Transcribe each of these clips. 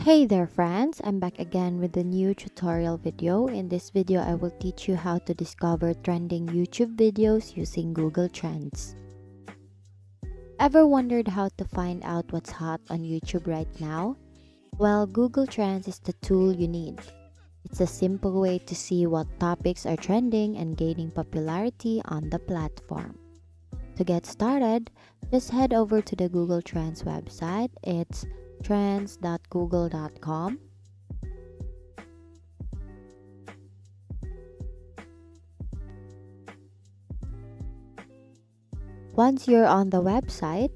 Hey there friends, I'm back again with a new tutorial video. In this video, I will teach you how to discover trending YouTube videos using Google Trends. Ever wondered how to find out what's hot on YouTube right now? Well, Google Trends is the tool you need. It's a simple way to see what topics are trending and gaining popularity on the platform. To get started, just head over to the Google Trends website. It's trends.google.com. Once you're on the website,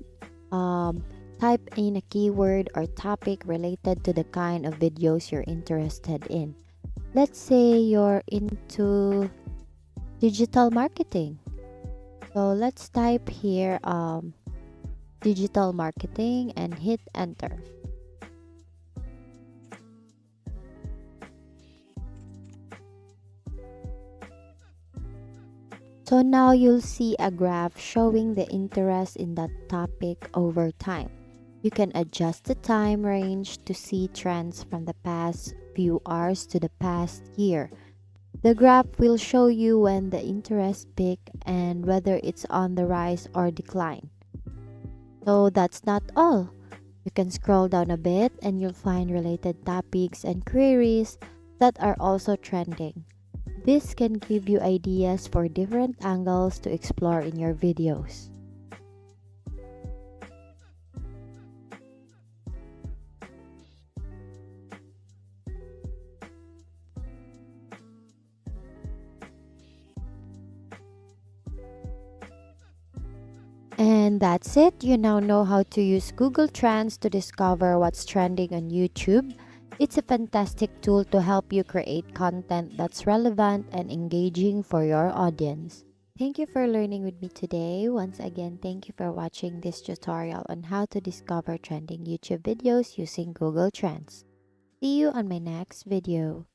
type in a keyword or topic related to the kind of videos you're interested in. Let's say you're into digital marketing. So let's type here digital marketing and hit enter. So now you'll see a graph showing the interest in that topic over time. You can adjust the time range to see trends from the past few hours to the past year. The graph will show you when the interest peak and whether it's on the rise or decline. So that's not all. You can scroll down a bit and you'll find related topics and queries that are also trending. This can give you ideas for different angles to explore in your videos. And that's it. You now know how to use Google Trends to discover what's trending on YouTube. It's a fantastic tool to help you create content that's relevant and engaging for your audience. Thank you for learning with me today. Once again, thank you for watching this tutorial on how to discover trending YouTube videos using Google Trends. See you on my next video.